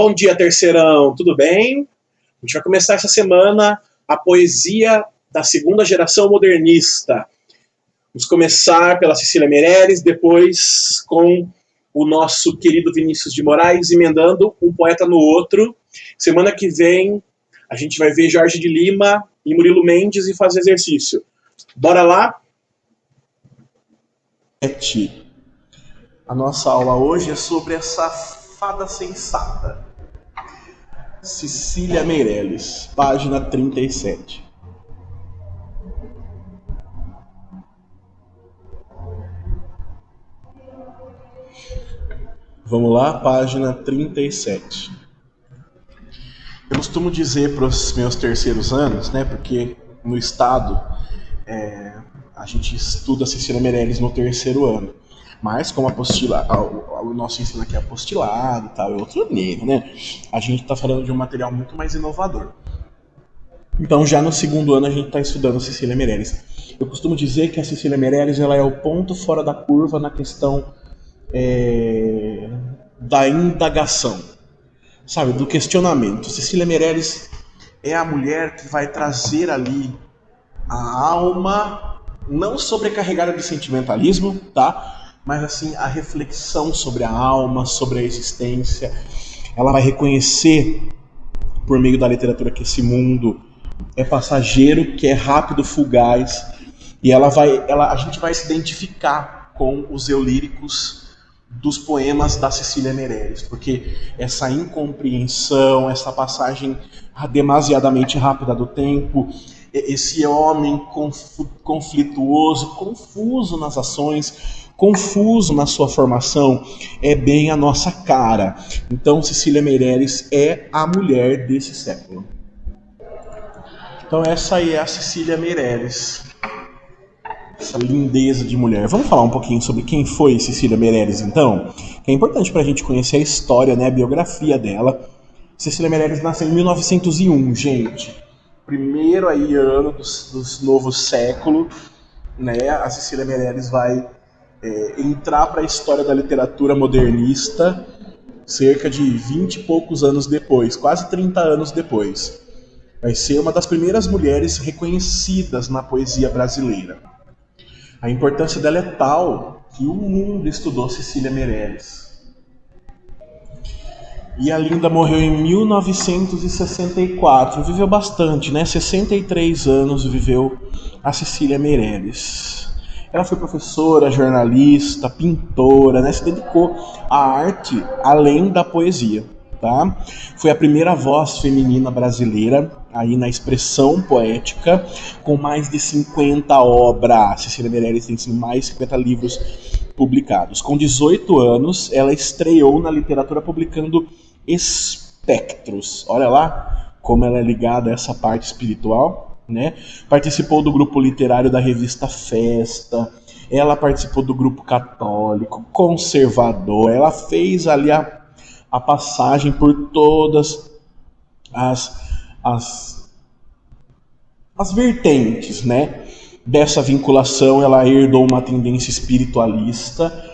Bom dia, terceirão, tudo bem? A gente vai começar essa semana a poesia da segunda geração modernista. Vamos começar pela Cecília Meirelles, depois com o nosso querido Vinícius de Moraes, emendando um poeta no outro. Semana que vem a gente vai ver Jorge de Lima e Murilo Mendes e fazer exercício. Bora lá? A nossa aula hoje é sobre essa fada sensata. Cecília Meirelles, página 37. Vamos lá, página 37. Eu costumo dizer para os meus terceiros anos, né, porque no estado a gente estuda Cecília Meirelles no terceiro ano, mas como o nosso ensino aqui é apostilado e tal, é outro nível, né? A gente está falando de um material muito mais inovador. Então já no segundo ano a gente está estudando Cecília Meirelles. Eu costumo dizer que a Cecília Meirelles ela é o ponto fora da curva na questão da indagação, sabe, do questionamento. Cecília Meirelles é a mulher que vai trazer ali a alma, não sobrecarregada de sentimentalismo, tá? Mas assim, a reflexão sobre a alma, sobre a existência. Ela vai reconhecer, por meio da literatura, que esse mundo é passageiro, que é rápido, fugaz, e a gente vai se identificar com os eu líricos dos poemas da Cecília Meirelles, porque essa incompreensão, essa passagem demasiadamente rápida do tempo, esse homem conflituoso, confuso nas ações, confuso na sua formação, é bem a nossa cara. Então Cecília Meirelles é a mulher desse século. Então essa aí é a Cecília Meirelles, essa lindeza de mulher. Vamos falar um pouquinho sobre quem foi Cecília Meirelles, então? Que é importante para a gente conhecer a história, né, a biografia dela. Cecília Meirelles nasceu em 1901, gente. Primeiro aí ano do novo século, né? A Cecília Meirelles vai entrar para a história da literatura modernista cerca de 20 e poucos anos depois, quase 30 anos depois. Vai ser uma das primeiras mulheres reconhecidas na poesia brasileira. A importância dela é tal que o mundo estudou Cecília Meirelles. E a linda morreu em 1964. Viveu bastante, né? 63 anos viveu a Cecília Meirelles. Ela foi professora, jornalista, pintora, né? Se dedicou à arte além da poesia, tá? Foi a primeira voz feminina brasileira aí na expressão poética, com mais de 50 obras. Cecília Meirelles tem mais de 50 livros publicados. Com 18 anos, ela estreou na literatura publicando Espectros. Olha lá como ela é ligada a essa parte espiritual, né? Participou do grupo literário da revista Festa. Ela participou do grupo católico, conservador. Ela fez ali a passagem por todas as vertentes, né, dessa vinculação. Ela herdou uma tendência espiritualista.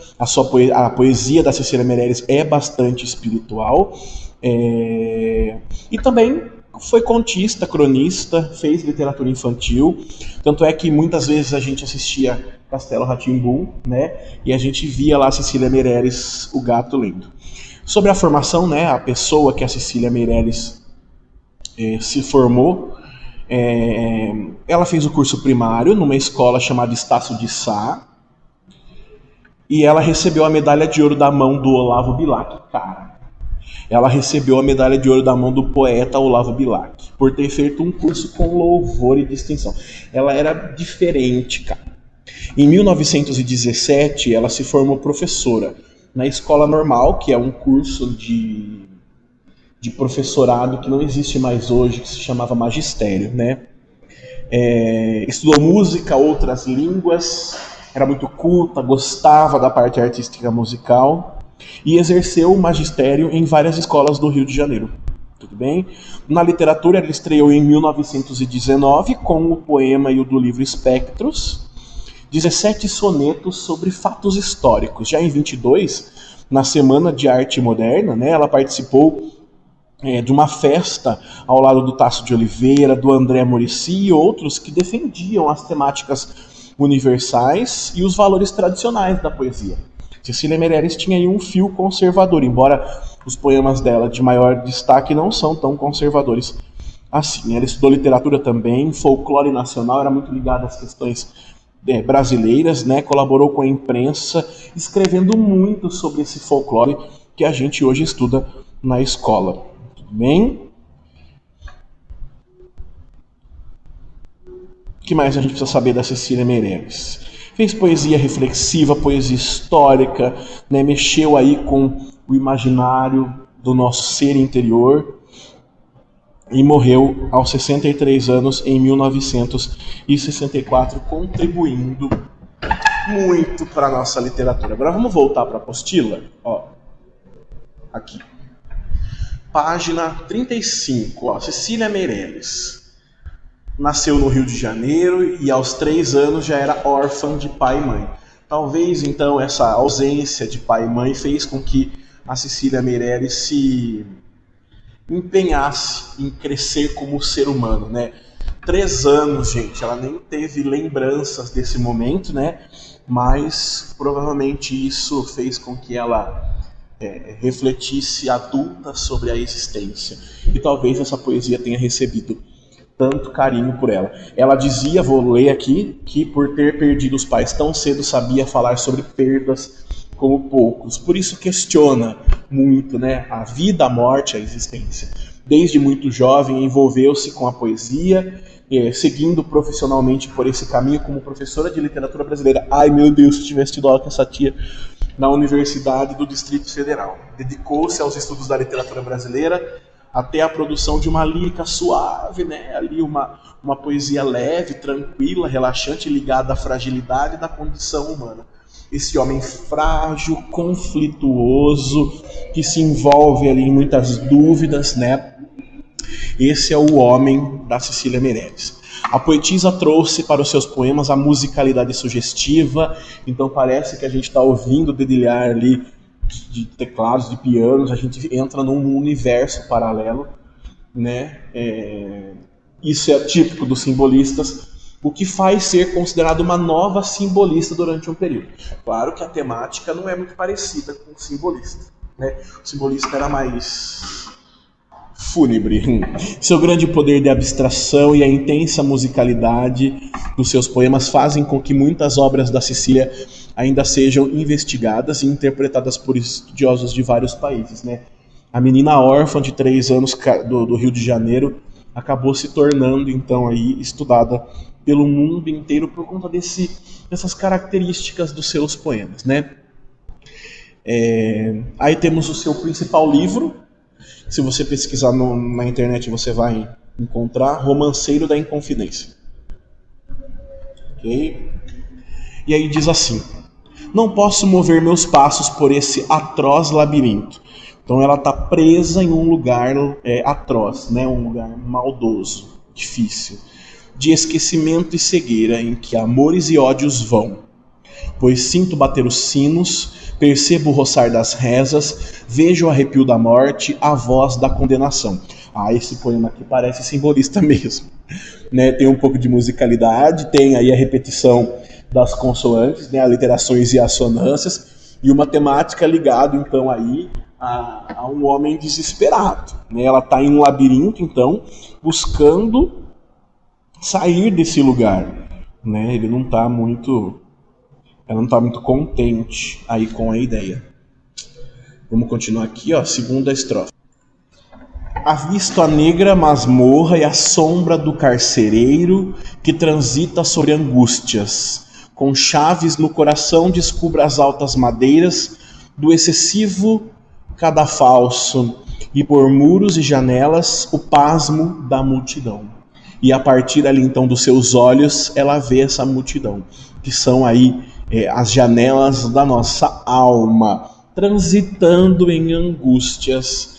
A poesia da Cecília Meirelles é bastante espiritual, e também foi contista, cronista, fez literatura infantil. Tanto é que muitas vezes a gente assistia Castelo Rá-Tim-Bum, né, e a gente via lá a Cecília Meirelles, o gato lindo. Sobre a formação, né, a pessoa que a Cecília Meirelles se formou, ela fez o curso primário numa escola chamada Estácio de Sá, e ela recebeu a medalha de ouro da mão do Olavo Bilac, cara. Ela recebeu a medalha de ouro da mão do poeta Olavo Bilac, por ter feito um curso com louvor e distinção. Ela era diferente, cara. Em 1917, ela se formou professora na Escola Normal, que é um curso de professorado que não existe mais hoje, que se chamava magistério, né? Estudou música, outras línguas, era muito culta, gostava da parte artística musical e exerceu o magistério em várias escolas do Rio de Janeiro. Tudo bem? Na literatura, ela estreou em 1919 com o poema e o do livro Espectros, 17 sonetos sobre fatos históricos. Já em 22, na Semana de Arte Moderna, né, ela participou de uma festa ao lado do Tasso de Oliveira, do André Muricy e outros que defendiam as temáticas universais e os valores tradicionais da poesia. Cecília Meirelles tinha aí um fio conservador, embora os poemas dela de maior destaque não são tão conservadores assim. Ela estudou literatura também, folclore nacional, era muito ligada às questões brasileiras, né? Colaborou com a imprensa, escrevendo muito sobre esse folclore que a gente hoje estuda na escola. Tudo bem? O que mais a gente precisa saber da Cecília Meirelles? Fez poesia reflexiva, poesia histórica, né? Mexeu aí com o imaginário do nosso ser interior e morreu aos 63 anos em 1964, contribuindo muito para a nossa literatura. Agora vamos voltar para a apostila. Ó, aqui. Página 35. Ó, Cecília Meirelles. Nasceu no Rio de Janeiro e aos 3 anos já era órfã de pai e mãe. Talvez, então, essa ausência de pai e mãe fez com que a Cecília Meirelles se empenhasse em crescer como ser humano, né? 3 anos, gente, ela nem teve lembranças desse momento, né? Mas provavelmente isso fez com que ela refletisse adulta sobre a existência. E talvez essa poesia tenha recebido tanto carinho por ela. Ela dizia, vou ler aqui, que por ter perdido os pais tão cedo sabia falar sobre perdas como poucos. Por isso questiona muito, né, a vida, a morte, a existência. Desde muito jovem envolveu-se com a poesia, seguindo profissionalmente por esse caminho como professora de literatura brasileira. Ai meu Deus, se tivesse tido aula com essa tia na Universidade do Distrito Federal. Dedicou-se aos estudos da literatura brasileira até a produção de uma lírica suave, né? Ali uma poesia leve, tranquila, relaxante, ligada à fragilidade da condição humana. Esse homem frágil, conflituoso, que se envolve ali em muitas dúvidas, né? Esse é o homem da Cecília Meirelles. A poetisa trouxe para os seus poemas a musicalidade sugestiva, então parece que a gente está ouvindo dedilhar ali de teclados, de pianos, a gente entra num universo paralelo, né? Isso é típico dos simbolistas, o que faz ser considerado uma nova simbolista durante um período. Claro que a temática não é muito parecida com o simbolista, né? O simbolista era mais fúnebre. Seu grande poder de abstração e a intensa musicalidade dos seus poemas fazem com que muitas obras da Cecília ainda sejam investigadas e interpretadas por estudiosos de vários países, né? A menina órfã de 3 anos do Rio de Janeiro acabou se tornando, então, aí, estudada pelo mundo inteiro por conta dessas características dos seus poemas, né? Aí temos o seu principal livro. Se você pesquisar na internet, você vai encontrar Romanceiro da Inconfidência. Ok? E aí diz assim: não posso mover meus passos por esse atroz labirinto. Então ela está presa em um lugar atroz, né? Um lugar maldoso, difícil, de esquecimento e cegueira, em que amores e ódios vão. Pois sinto bater os sinos, percebo o roçar das rezas, vejo o arrepio da morte, a voz da condenação. Esse poema aqui parece simbolista mesmo, né? Tem um pouco de musicalidade, tem aí a repetição das consoantes, né? Aliterações e assonâncias, e uma temática ligada então aí a um homem desesperado, né? Ela está em um labirinto, então, buscando sair desse lugar, né? Ela não está muito contente aí com a ideia. Vamos continuar aqui, ó, segunda estrofe. Avisto a negra masmorra e a sombra do carcereiro que transita sobre angústias. Com chaves no coração descubra as altas madeiras do excessivo cadafalso e por muros e janelas o pasmo da multidão. E a partir ali então dos seus olhos ela vê essa multidão, que são aí as janelas da nossa alma, transitando em angústias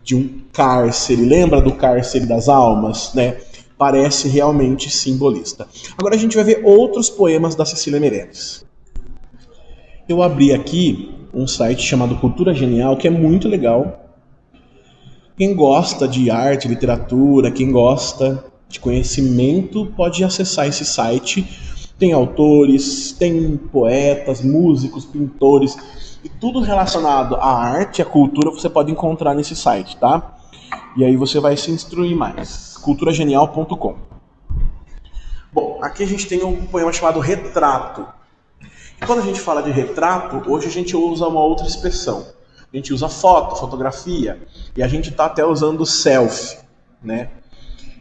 de um cárcere. Lembra do cárcere das almas, né? Parece realmente simbolista. Agora a gente vai ver outros poemas da Cecília Meirelles. Eu abri aqui um site chamado Cultura Genial, que é muito legal. Quem gosta de arte, literatura, quem gosta de conhecimento, pode acessar esse site. Tem autores, tem poetas, músicos, pintores, e tudo relacionado à arte, à cultura, você pode encontrar nesse site, tá? E aí você vai se instruir mais. culturagenial.com. Bom, aqui a gente tem um poema chamado Retrato. E quando a gente fala de retrato, hoje a gente usa uma outra expressão. A gente usa foto, fotografia, e a gente está até usando selfie, né?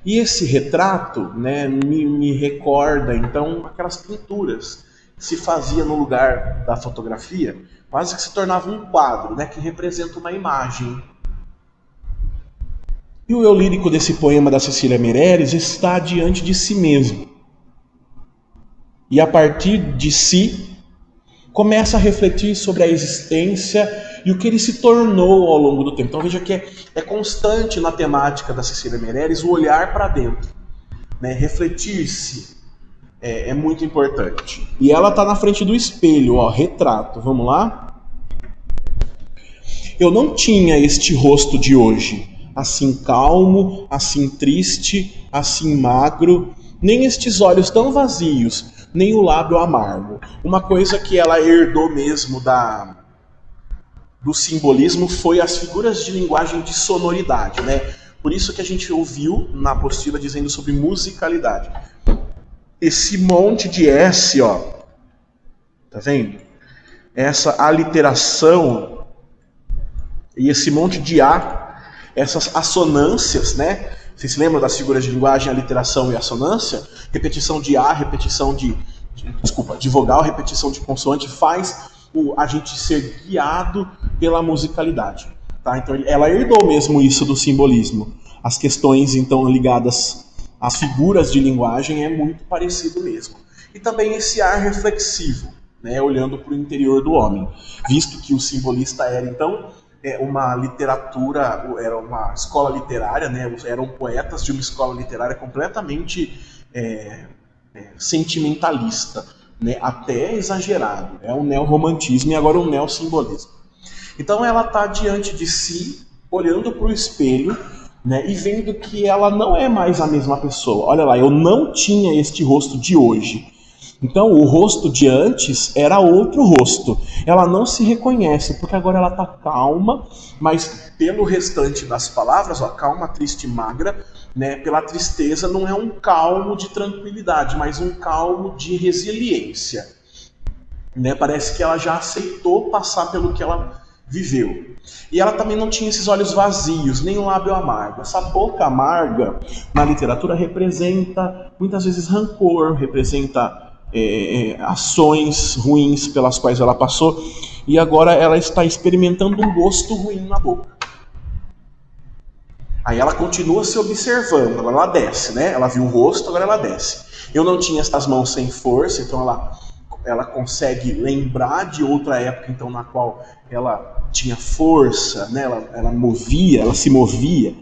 E esse retrato, né, me recorda, então, aquelas pinturas que se fazia no lugar da fotografia, quase que se tornava um quadro, né, que representa uma imagem. E o eu lírico desse poema da Cecília Meirelles está diante de si mesmo. E a partir de si, começa a refletir sobre a existência e o que ele se tornou ao longo do tempo. Então veja que é constante na temática da Cecília Meirelles o olhar para dentro, né? Refletir-se é muito importante. E ela está na frente do espelho, ó, retrato, vamos lá? Eu não tinha este rosto de hoje, assim calmo, assim triste, assim magro, nem estes olhos tão vazios, nem o lábio amargo. Uma coisa que ela herdou mesmo do simbolismo foi as figuras de linguagem de sonoridade, né? Por isso que a gente ouviu na apostila dizendo sobre musicalidade. Esse monte de S, ó, tá vendo? Essa aliteração e esse monte de A, essas assonâncias, né? Vocês se lembram das figuras de linguagem, aliteração e assonância? Repetição de A, repetição de vogal, repetição de consoante faz a gente ser guiado pela musicalidade. Tá? Então ela herdou mesmo isso do simbolismo. As questões então ligadas às figuras de linguagem é muito parecido mesmo. E também esse ar reflexivo, né? Olhando para o interior do homem. Visto que o simbolista era então uma literatura, era uma escola literária, né? Eram poetas de uma escola literária completamente sentimentalista, né? Até exagerado. É um neorromantismo e agora um neossimbolismo. Então ela está diante de si, olhando para o espelho, né? E vendo que ela não é mais a mesma pessoa. Olha lá, eu não tinha este rosto de hoje. Então o rosto de antes era outro rosto. Ela não se reconhece, porque agora ela está calma, mas pelo restante das palavras, ó, calma, triste, magra, né, pela tristeza não é um calmo de tranquilidade, mas um calmo de resiliência. Né? Parece que ela já aceitou passar pelo que ela viveu. E ela também não tinha esses olhos vazios, nem o lábio amargo. Essa boca amarga na literatura representa muitas vezes rancor, representa ações ruins pelas quais ela passou, e agora ela está experimentando um gosto ruim na boca. Aí ela continua se observando, agora ela desce, né? Ela viu o rosto, agora ela desce. Eu não tinha estas mãos sem força, então ela consegue lembrar de outra época então na qual ela tinha força, né? Ela se movia.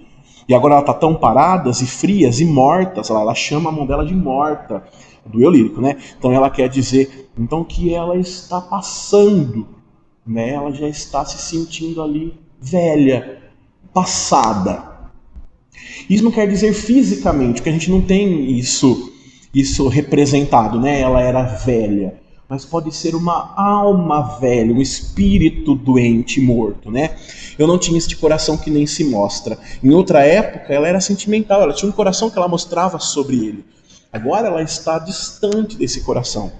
E agora ela está tão paradas e frias e mortas, ela chama a mão dela de morta, do eu lírico, né? Então ela quer dizer então que ela está passando, né? Ela já está se sentindo ali velha, passada. Isso não quer dizer fisicamente, porque a gente não tem isso representado, né? Ela era velha, mas pode ser uma alma velha, um espírito doente, morto, né? Eu não tinha este coração que nem se mostra. Em outra época, ela era sentimental, ela tinha um coração que ela mostrava sobre ele. Agora ela está distante desse coração.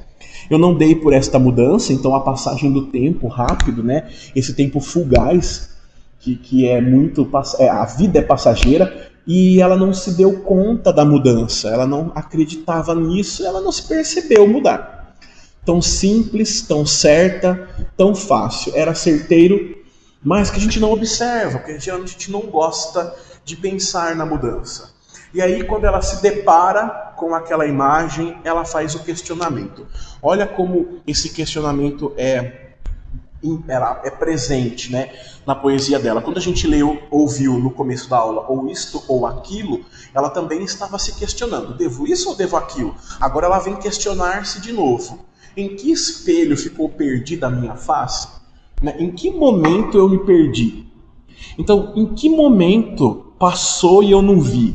Eu não dei por esta mudança, então a passagem do tempo rápido, né? Esse tempo fugaz, que é muito... a vida é passageira, e ela não se deu conta da mudança, ela não acreditava nisso, ela não se percebeu mudar. Tão simples, tão certa, tão fácil. Era certeiro, mas que a gente não observa, porque geralmente a gente não gosta de pensar na mudança. E aí, quando ela se depara com aquela imagem, ela faz o questionamento. Olha como esse questionamento é presente, né, na poesia dela. Quando a gente ouviu no começo da aula ou isto ou aquilo, ela também estava se questionando. Devo isso ou devo aquilo? Agora ela vem questionar-se de novo. Em que espelho ficou perdida a minha face? Em que momento eu me perdi? Então, em que momento passou e eu não vi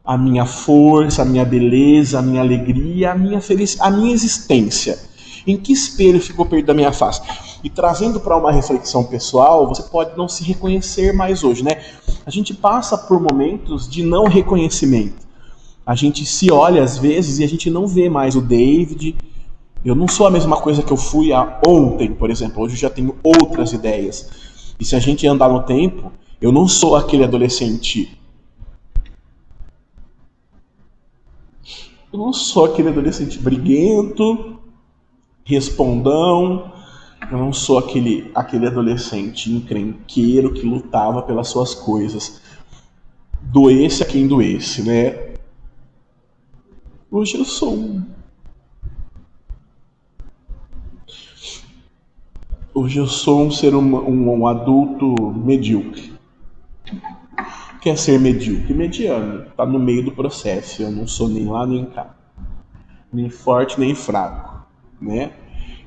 a minha força, a minha beleza, a minha alegria, a minha existência? Em que espelho ficou perdido da minha face? E trazendo para uma reflexão pessoal, você pode não se reconhecer mais hoje, né? A gente passa por momentos de não reconhecimento. A gente se olha às vezes e a gente não vê mais o David. Eu não sou a mesma coisa que eu fui ontem, por exemplo. Hoje eu já tenho outras ideias. E se a gente andar no tempo, eu não sou aquele adolescente. Eu não sou aquele adolescente briguento, respondão. Eu não sou aquele adolescente encrenqueiro que lutava pelas suas coisas. Doesse a quem doesse, né? Hoje eu sou um ser um adulto medíocre. Quer ser medíocre? Mediano. Tá no meio do processo. Eu não sou nem lá nem cá. Nem forte nem fraco, né?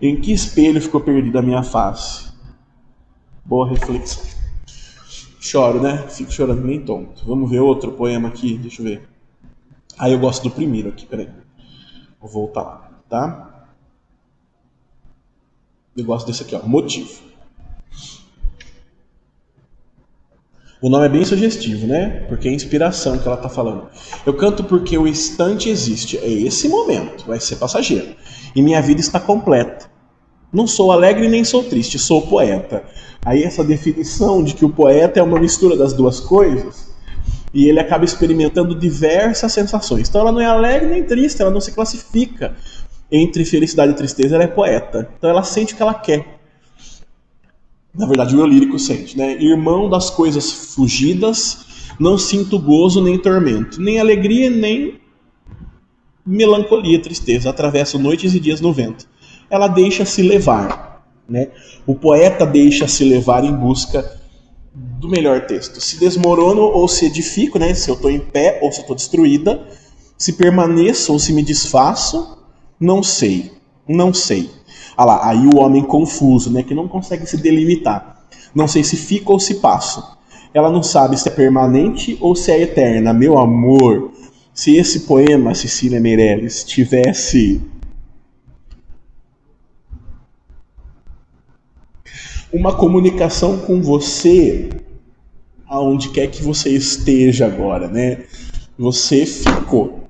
Em que espelho ficou perdido a minha face? Boa reflexão. Choro, né? Fico chorando nem tonto. Vamos ver outro poema aqui, deixa eu ver. Eu gosto do primeiro aqui, peraí. Vou voltar lá, tá? Eu gosto desse aqui, ó. Motivo. O nome é bem sugestivo, né? Porque é a inspiração que ela tá falando. Eu canto porque o instante existe. É esse momento, vai ser passageiro. E minha vida está completa. Não sou alegre nem sou triste, sou poeta. Aí essa definição de que o poeta é uma mistura das duas coisas, e ele acaba experimentando diversas sensações. Então ela não é alegre nem triste, ela não se classifica entre felicidade e tristeza, ela é poeta. Então ela sente o que ela quer. Na verdade, o eu lírico sente, né? Irmão das coisas fugidas, não sinto gozo nem tormento, nem alegria, nem melancolia, tristeza. Atravesso noites e dias no vento. Ela deixa-se levar, né? O poeta deixa-se levar em busca do melhor texto. Se desmorono ou se edifico, né? Se eu estou em pé ou se eu estou destruída, se permaneço ou se me desfaço, não sei, não sei. Aí o homem confuso, né? Que não consegue se delimitar. Não sei se fico ou se passo. Ela não sabe se é permanente ou se é eterna. Meu amor, se esse poema, Cecília Meirelles, tivesse uma comunicação com você, aonde quer que você esteja agora, né? Você ficou.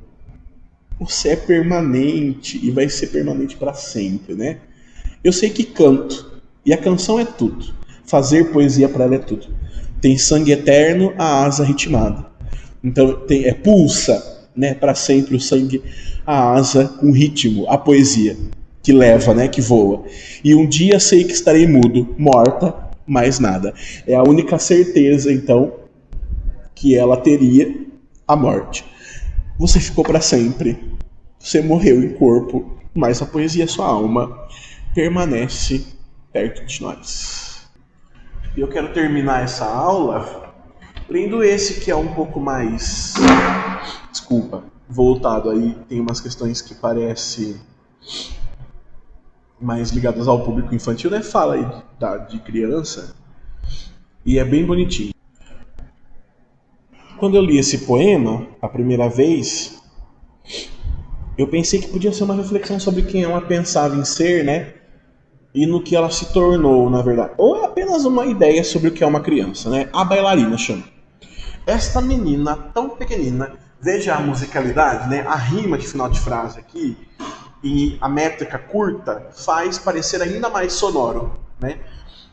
Você é permanente e vai ser permanente para sempre, né? Eu sei que canto, e a canção é tudo. Fazer poesia para ela é tudo. Tem sangue eterno, a asa ritmada. Então pulsa, né, para sempre o sangue, a asa com ritmo, a poesia que leva, né, que voa. E um dia sei que estarei mudo, morta, mais nada. É a única certeza, então, que ela teria, a morte. Você ficou para sempre. Você morreu em corpo, mas a poesia, sua alma, permanece perto de nós. E eu quero terminar essa aula lendo esse que é um pouco mais, voltado aí, tem umas questões que parecem mais ligadas ao público infantil, né? Fala aí de criança e é bem bonitinho. Quando eu li esse poema a primeira vez, eu pensei que podia ser uma reflexão sobre quem ela pensava em ser, né? E no que ela se tornou, na verdade. Ou é apenas uma ideia sobre o que é uma criança, né? A bailarina chama. Esta menina tão pequenina, veja a musicalidade, né? A rima de final de frase aqui e a métrica curta faz parecer ainda mais sonoro, né?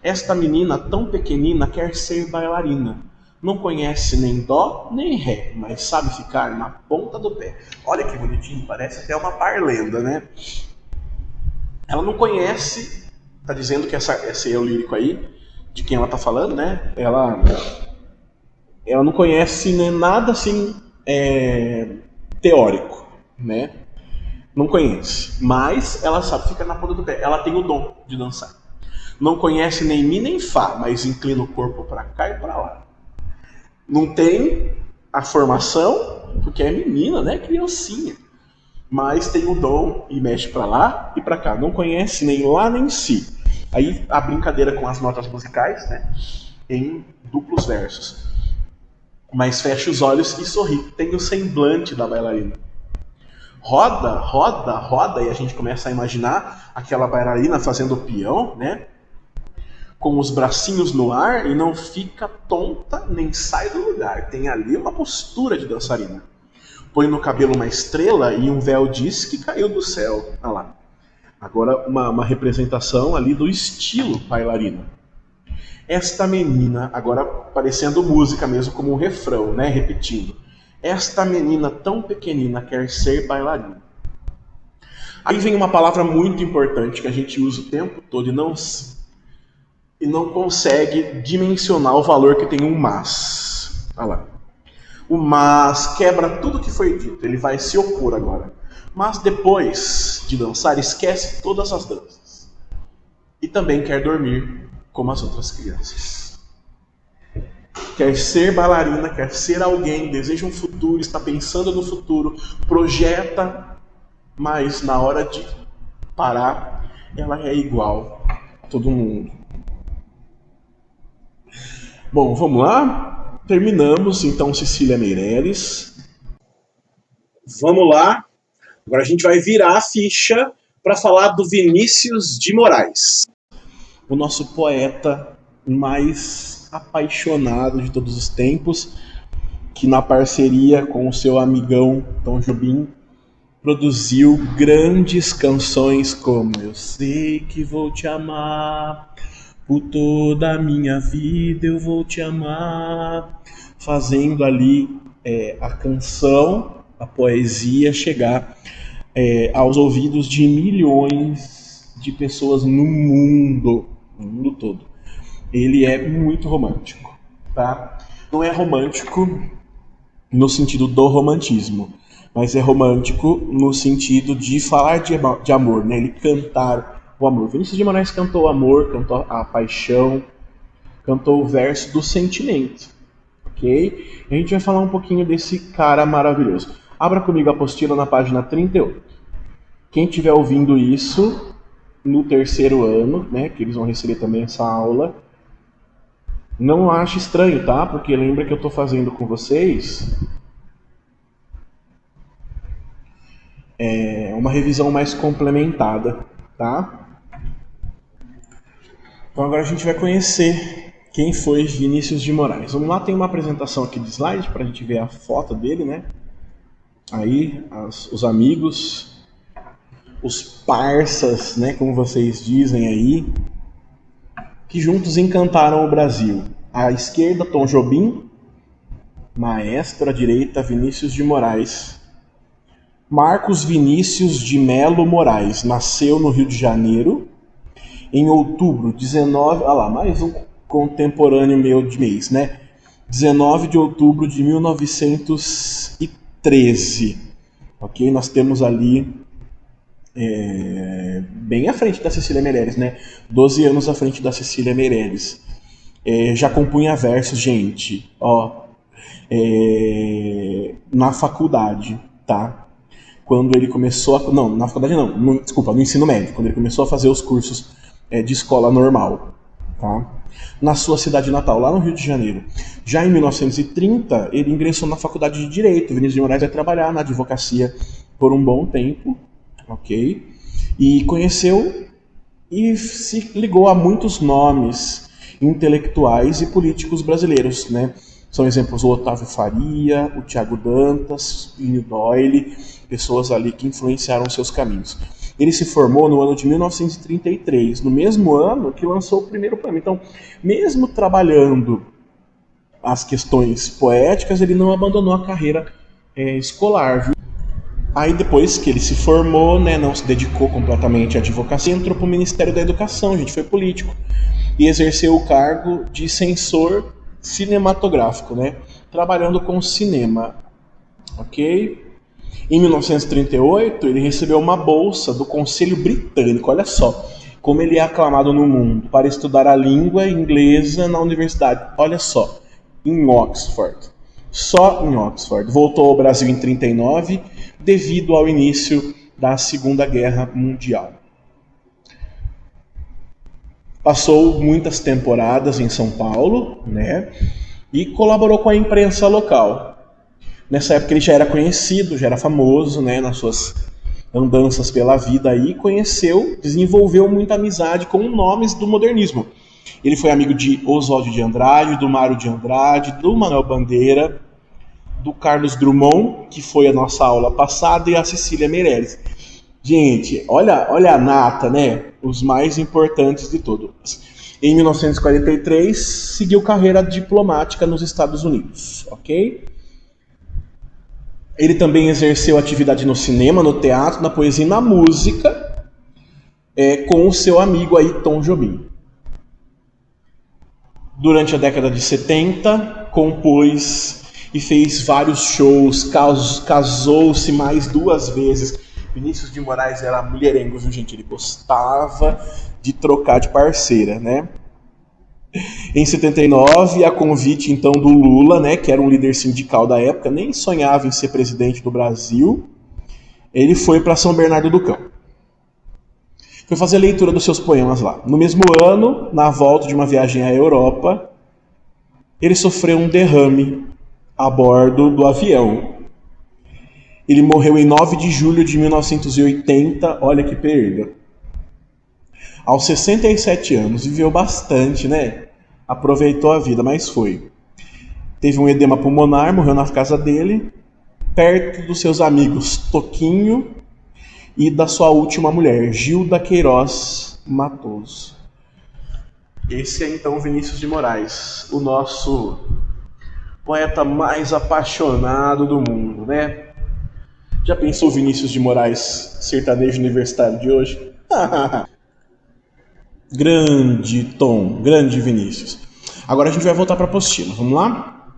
Esta menina tão pequenina quer ser bailarina. Não conhece nem dó nem ré, mas sabe ficar na ponta do pé. Olha que bonitinho, parece até uma parlenda, né? Ela não conhece, tá dizendo que esse é o lírico aí, de quem ela tá falando, né? Ela não conhece, né, nada assim teórico, né? Não conhece, mas ela sabe ficar na ponta do pé. Ela tem o dom de dançar. Não conhece nem mi nem fá, mas inclina o corpo para cá e para lá. Não tem a formação, porque é menina, né? Criancinha. Mas tem o dom e mexe para lá e para cá. Não conhece nem lá nem si. Aí a brincadeira com as notas musicais, né? em duplos versos. Mas fecha os olhos e sorri. Tem o semblante da bailarina. Roda, roda, roda, e a gente começa a imaginar aquela bailarina fazendo o peão, né? Com os bracinhos no ar e não fica tonta nem sai do lugar. Tem ali uma postura de dançarina. Põe no cabelo uma estrela e um véu diz que caiu do céu. Olha lá. Agora uma representação ali do estilo bailarina. Esta menina, agora parecendo música mesmo, como um refrão, né? Repetindo. Esta menina tão pequenina quer ser bailarina. Aí vem uma palavra muito importante que a gente usa o tempo todo e não consegue dimensionar o valor que tem um mas. Olha lá. O mas quebra tudo que foi dito, ele vai se opor agora. Mas depois de dançar, esquece todas as danças. E também quer dormir como as outras crianças. Quer ser bailarina, quer ser alguém, deseja um futuro, está pensando no futuro, projeta, mas na hora de parar, ela é igual a todo mundo. Bom, vamos lá? Terminamos então Cecília Meirelles. Vamos lá. Agora a gente vai virar a ficha para falar do Vinícius de Moraes. O nosso poeta mais apaixonado de todos os tempos, que na parceria com o seu amigão Tom Jobim produziu grandes canções como Eu Sei Que Vou Te Amar, por toda a minha vida eu vou te amar, fazendo ali a canção, a poesia chegar aos ouvidos de milhões de pessoas no mundo todo. Ele é muito romântico, tá? Não é romântico no sentido do romantismo, mas é romântico no sentido de falar de amor, né? Ele cantar o amor. Vinícius de Moraes cantou o amor, cantou a paixão, cantou o verso do sentimento, ok? A gente vai falar um pouquinho desse cara maravilhoso. Abra comigo a apostila na página 38. Quem estiver ouvindo isso no terceiro ano, né, que eles vão receber também essa aula, não ache estranho, tá? Porque lembra que eu estou fazendo com vocês uma revisão mais complementada, tá? Então agora a gente vai conhecer quem foi Vinícius de Moraes. Vamos lá, tem uma apresentação aqui de slide para a gente ver a foto dele, né? Aí, os amigos, os parças, né, como vocês dizem aí, que juntos encantaram o Brasil. À esquerda, Tom Jobim, maestro, à direita, Vinícius de Moraes. Marcos Vinícius de Melo Moraes nasceu no Rio de Janeiro em outubro, 19... Olha lá, mais um contemporâneo meu de mês, né? 19 de outubro de 1913. Ok? Nós temos ali bem à frente da Cecília Meirelles, né? 12 anos à frente da Cecília Meirelles. Já compunha versos, gente, na faculdade, tá? Quando ele começou não, na faculdade não, no ensino médio, quando ele começou a fazer os cursos de escola normal, tá? Na sua cidade natal, lá no Rio de Janeiro. Já em 1930, ele ingressou na faculdade de Direito. Vinícius de Moraes vai trabalhar na advocacia por um bom tempo, ok? E conheceu e se ligou a muitos nomes intelectuais e políticos brasileiros, né? São exemplos o Otávio Faria, o Tiago Dantas, Plínio Doyle, pessoas ali que influenciaram seus caminhos. Ele se formou no ano de 1933, no mesmo ano que lançou o primeiro poema. Então, mesmo trabalhando as questões poéticas, ele não abandonou a carreira escolar, viu? Aí depois que ele se formou, né, não se dedicou completamente à advocacia, entrou para o Ministério da Educação, gente, foi político, e exerceu o cargo de censor cinematográfico, né, trabalhando com cinema, ok? Em 1938, ele recebeu uma bolsa do Conselho Britânico, olha só, como ele é aclamado no mundo, para estudar a língua inglesa na universidade, olha só, em Oxford. Só em Oxford. Voltou ao Brasil em 1939, devido ao início da Segunda Guerra Mundial. Passou muitas temporadas em São Paulo, né? E colaborou com a imprensa local. Nessa época ele já era conhecido, já era famoso, né? Nas suas andanças pela vida aí, conheceu, desenvolveu muita amizade com nomes do modernismo. Ele foi amigo de Oswald de Andrade, do Mário de Andrade, do Manuel Bandeira, do Carlos Drummond, que foi a nossa aula passada, e a Cecília Meirelles. Gente, olha a nata, né? Os mais importantes de todos. Em 1943, seguiu carreira diplomática nos Estados Unidos, ok? Ele também exerceu atividade no cinema, no teatro, na poesia e na música, com o seu amigo aí, Tom Jobim. Durante a década de 70, compôs e fez vários shows, casou-se mais 2 vezes. Vinícius de Moraes era mulherengo, viu, gente? Ele gostava de trocar de parceira, né? Em 79, a convite então do Lula, né, que era um líder sindical da época, nem sonhava em ser presidente do Brasil, ele foi para São Bernardo do Campo. Foi fazer a leitura dos seus poemas lá. No mesmo ano, na volta de uma viagem à Europa, ele sofreu um derrame a bordo do avião. Ele morreu em 9 de julho de 1980, olha que perda. Aos 67 anos, viveu bastante, né? Aproveitou a vida, mas foi. Teve um edema pulmonar, morreu na casa dele, perto dos seus amigos Toquinho e da sua última mulher, Gilda Queiroz Matoso. Esse é então Vinícius de Moraes, o nosso poeta mais apaixonado do mundo, né? Já pensou Vinícius de Moraes, sertanejo universitário de hoje? Grande Tom, grande Vinícius. Agora a gente vai voltar para a apostila, vamos lá?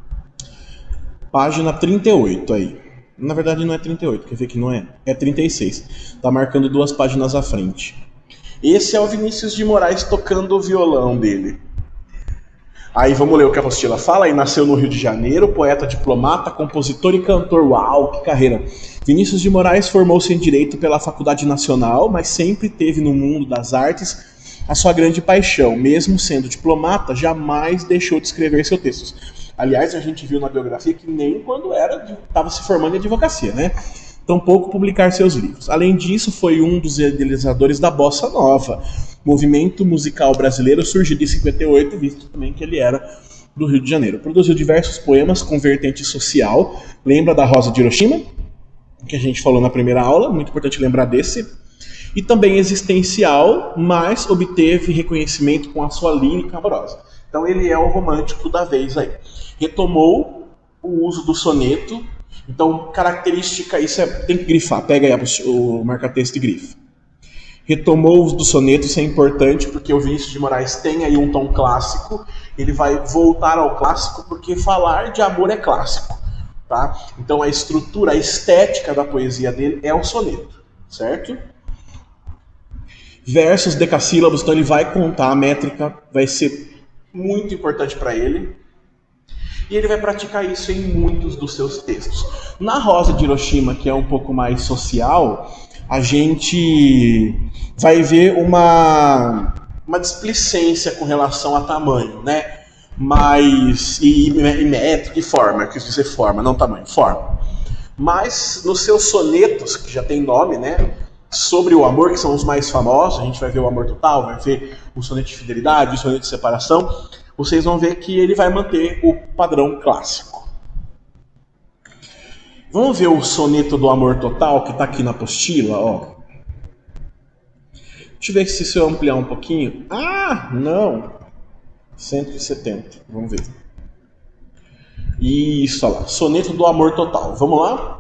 Página 38 aí. Na verdade não é 38, quer ver que não é? É 36. Tá marcando 2 páginas à frente. Esse é o Vinícius de Moraes tocando o violão dele. Aí vamos ler o que a apostila fala. Aí nasceu no Rio de Janeiro, poeta, diplomata, compositor e cantor. Uau, que carreira! Vinícius de Moraes formou-se em Direito pela Faculdade Nacional, mas sempre teve no mundo das artes a sua grande paixão. Mesmo sendo diplomata, jamais deixou de escrever seus textos. Aliás, a gente viu na biografia que nem quando estava se formando em advocacia, né? Tampouco publicar seus livros. Além disso, foi um dos idealizadores da Bossa Nova, movimento musical brasileiro surgido em 58, visto também que ele era do Rio de Janeiro. Produziu diversos poemas com vertente social. Lembra da Rosa de Hiroshima, que a gente falou na primeira aula? Muito importante lembrar desse. E também existencial, mas obteve reconhecimento com a sua lírica amorosa. Então ele é o romântico da vez aí. Retomou o uso do soneto. Então, característica, isso tem que grifar. Pega aí o marca-texto e grifa. Retomou o uso do soneto, isso é importante, porque o Vinícius de Moraes tem aí um tom clássico. Ele vai voltar ao clássico, porque falar de amor é clássico. Tá? Então a estrutura, a estética da poesia dele é o soneto, certo? Versos, decassílabos, então ele vai contar a métrica, vai ser muito importante para ele. E ele vai praticar isso em muitos dos seus textos. Na Rosa de Hiroshima, que é um pouco mais social, a gente vai ver uma displicência com relação a tamanho, né? Mas, e métrica e forma, quis dizer forma, não tamanho, forma. Mas nos seus sonetos, que já tem nome, né? Sobre o amor, que são os mais famosos, a gente vai ver o amor total, vai ver o soneto de fidelidade, o soneto de separação, vocês vão ver que ele vai manter o padrão clássico. Vamos ver o soneto do amor total, que está aqui na apostila, ó. Deixa eu ver se eu ampliar um pouquinho. Ah, não! 170, vamos ver. Isso, olha lá, soneto do amor total. Vamos lá?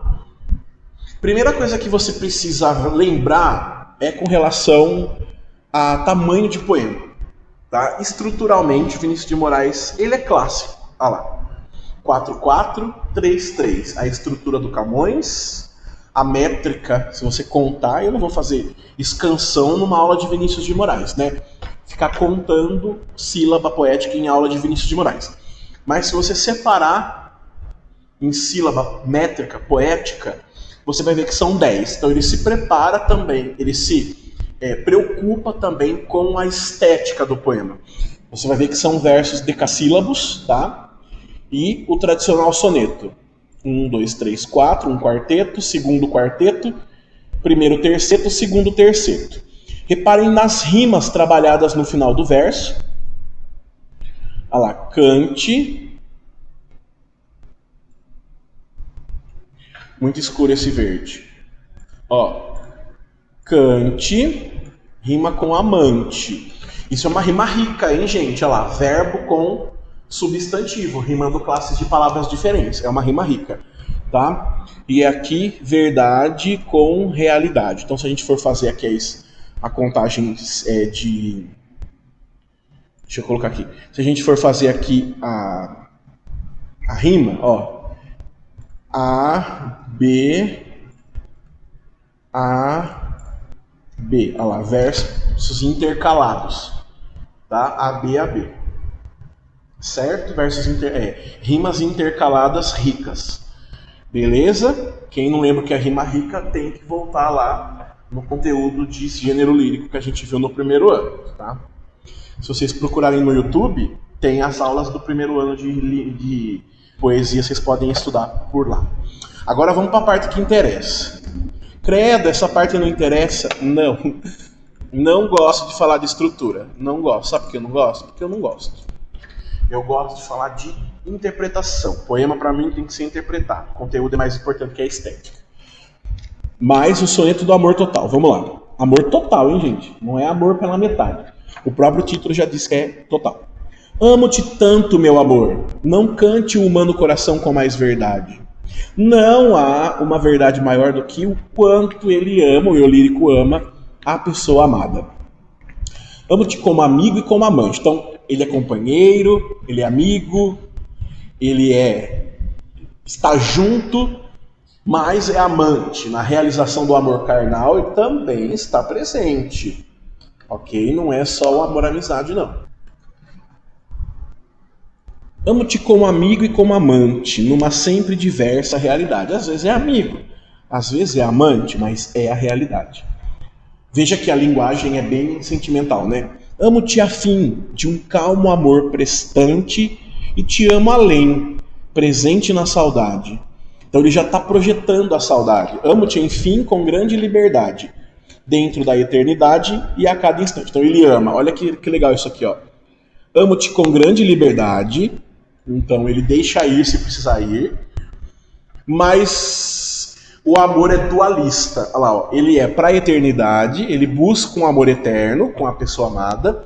Primeira coisa que você precisa lembrar é com relação a tamanho de poema. Tá? Estruturalmente, Vinícius de Moraes, ele é clássico. Olha lá. 4-4, 3-3. A estrutura do Camões, a métrica, se você contar, eu não vou fazer escansão numa aula de Vinícius de Moraes, né? Ficar contando sílaba poética em aula de Vinícius de Moraes. Mas se você separar em sílaba métrica, poética, você vai ver que são 10. Então ele se prepara também, ele se preocupa também com a estética do poema. Você vai ver que são versos decassílabos, tá? E o tradicional soneto. 1, 2, 3, 4, um quarteto, segundo quarteto, primeiro terceto, segundo terceto. Reparem nas rimas trabalhadas no final do verso. Olha lá, cante. Muito escuro esse verde. Ó, cante, rima com amante. Isso é uma rima rica, hein, gente? Olha lá, verbo com substantivo, rimando classes de palavras diferentes. É uma rima rica, tá? E aqui, verdade com realidade. Então, se a gente for fazer aqui a contagem de... Deixa eu colocar aqui. Se a gente for fazer aqui a rima, ó. A, B, A, B. Olha lá, versos intercalados. Tá? A, B, A, B. Certo? Rimas intercaladas ricas. Beleza? Quem não lembra que é rima rica tem que voltar lá no conteúdo de gênero lírico que a gente viu no primeiro ano. Tá? Se vocês procurarem no YouTube, tem as aulas do primeiro ano de poesia, vocês podem estudar por lá. Agora vamos para a parte que interessa. Credo, essa parte não interessa? Não. Não gosto de falar de estrutura. Não gosto. Sabe por que eu não gosto? Porque eu não gosto. Eu gosto de falar de interpretação. Poema, para mim, tem que ser interpretado. O conteúdo é mais importante que a estética. Mas o soneto do amor total. Vamos lá. Amor total, hein, gente? Não é amor pela metade. O próprio título já diz que é total. Amo-te tanto, meu amor. Não cante o humano coração com mais verdade. Não há uma verdade maior do que o quanto ele ama, o eu lírico ama, a pessoa amada. Amo-te como amigo e como amante. Então, ele é companheiro, ele é amigo, ele está junto, mas é amante. Na realização do amor carnal, ele também está presente. Ok? Não é só o amor-amizade, não. Amo-te como amigo e como amante, numa sempre diversa realidade. Às vezes é amigo, às vezes é amante, mas é a realidade. Veja que a linguagem é bem sentimental, né? Amo-te a fim de um calmo amor prestante e te amo além, presente na saudade. Então ele já está projetando a saudade. Amo-te, enfim, com grande liberdade, dentro da eternidade e a cada instante. Então ele ama. Olha que legal isso aqui, ó. Amo-te com grande liberdade. Então ele deixa ir se precisar ir. Mas o amor é dualista. Olha lá, ó. Ele é para a eternidade, ele busca um amor eterno com a pessoa amada.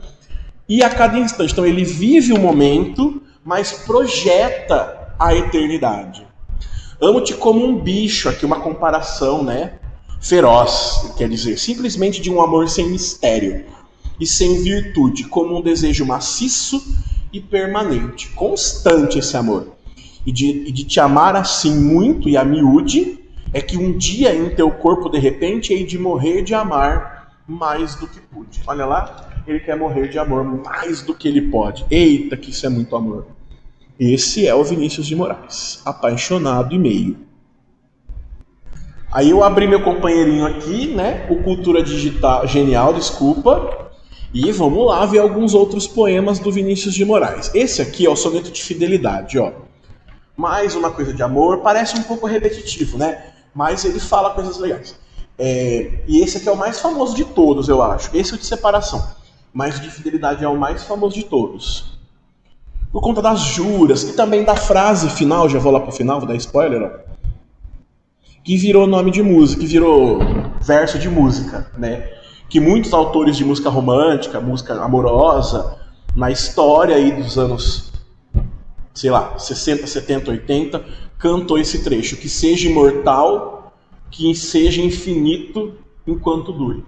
E a cada instante. Então ele vive o momento, mas projeta a eternidade. Amo-te como um bicho, aqui uma comparação, né? Feroz, quer dizer, simplesmente de um amor sem mistério e sem virtude, como um desejo maciço e permanente, constante esse amor. E de te amar assim muito e a miúde, é que um dia em teu corpo de repente hei de morrer de amar mais do que pude. Olha lá, ele quer morrer de amor mais do que ele pode. Eita, que isso é muito amor. Esse é o Vinícius de Moraes, apaixonado e meio. Aí eu abri meu companheirinho aqui, né? O Cultura Digital Genial, desculpa. E vamos lá ver alguns outros poemas do Vinícius de Moraes. Esse aqui é o soneto de fidelidade, ó. Mais uma coisa de amor, parece um pouco repetitivo, né? Mas ele fala coisas legais. E esse aqui é o mais famoso de todos, eu acho. Esse é o de separação. Mas o de fidelidade é o mais famoso de todos. Por conta das juras e também da frase final, já vou lá pro final, vou dar spoiler, ó. Que virou nome de música, que virou verso de música, né? Que muitos autores de música romântica, música amorosa, na história aí dos anos, sei lá, 60, 70, 80, cantou esse trecho. Que seja imortal, que seja infinito enquanto dure.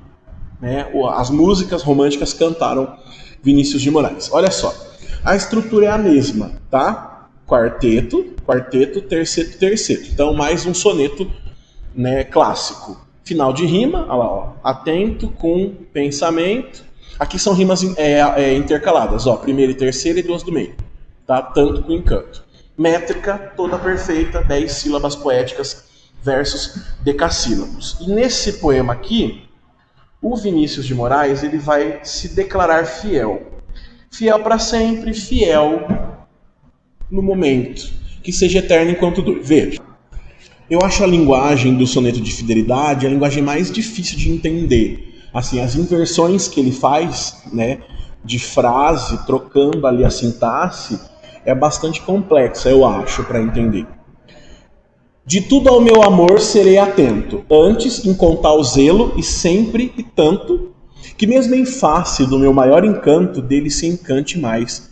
Né? As músicas românticas cantaram Vinícius de Moraes. Olha só, a estrutura é a mesma, tá? Quarteto, quarteto, terceto, terceto. Então mais um soneto, né, clássico. Final de rima, olha lá, ó. Atento com pensamento. Aqui são rimas intercaladas, ó. Primeira e terceira e duas do meio. Tá? Tanto com encanto. Métrica toda perfeita, 10 sílabas poéticas versus decassílabos. E nesse poema aqui, o Vinícius de Moraes ele vai se declarar fiel. Fiel para sempre, fiel no momento. Que seja eterno enquanto dure. Veja, eu acho a linguagem do soneto de fidelidade a linguagem mais difícil de entender. Assim, as inversões que ele faz, né, de frase, trocando ali a sintaxe, é bastante complexa, eu acho, para entender. De tudo ao meu amor serei atento, antes em contar o zelo e sempre e tanto, que mesmo em face do meu maior encanto, dele se encante mais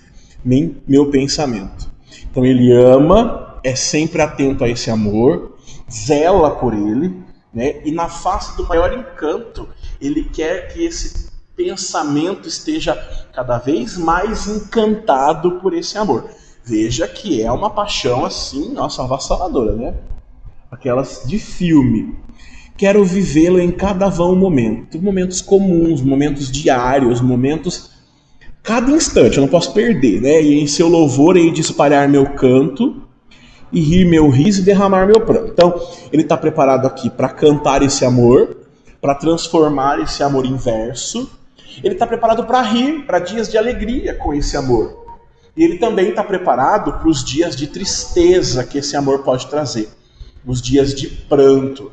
meu pensamento. Então ele ama, é sempre atento a esse amor, zela por ele, né? E na face do maior encanto, ele quer que esse pensamento esteja cada vez mais encantado por esse amor. Veja que é uma paixão assim, nossa, avassaladora, né? Aquelas de filme. Quero vivê-lo em cada vão momento. Momentos comuns, momentos diários, momentos... Cada instante, eu não posso perder, né? E em seu louvor hei de espalhar meu canto, e rir meu riso e derramar meu pranto. Então, ele está preparado aqui para cantar esse amor, para transformar esse amor em verso. Ele está preparado para rir, para dias de alegria com esse amor. E ele também está preparado para os dias de tristeza que esse amor pode trazer. Os dias de pranto,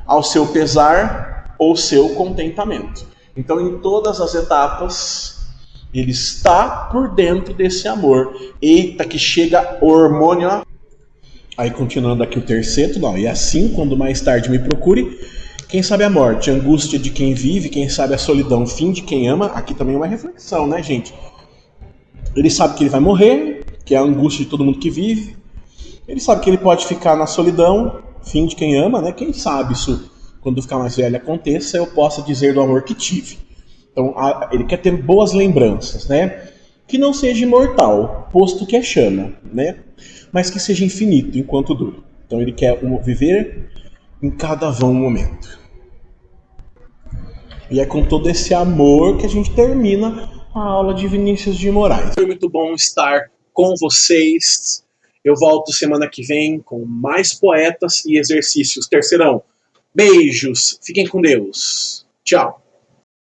ao seu pesar ou seu contentamento. Então, em todas as etapas, ele está por dentro desse amor. Eita, que chega o hormônio. Aí, continuando aqui o terceto, não. E assim, quando mais tarde me procure, quem sabe a morte, a angústia de quem vive, quem sabe a solidão, fim de quem ama. Aqui também é uma reflexão, né, gente? Ele sabe que ele vai morrer, que é a angústia de todo mundo que vive. Ele sabe que ele pode ficar na solidão, fim de quem ama, né? Quem sabe isso, quando ficar mais velho, aconteça, eu possa dizer do amor que tive. Então, ele quer ter boas lembranças, né? Que não seja imortal, posto que é chama, né? Mas que seja infinito enquanto dure. Então, ele quer viver em cada vão momento. E é com todo esse amor que a gente termina a aula de Vinícius de Moraes. Foi muito bom estar com vocês. Eu volto semana que vem com mais poetas e exercícios. Terceirão, beijos, fiquem com Deus. Tchau.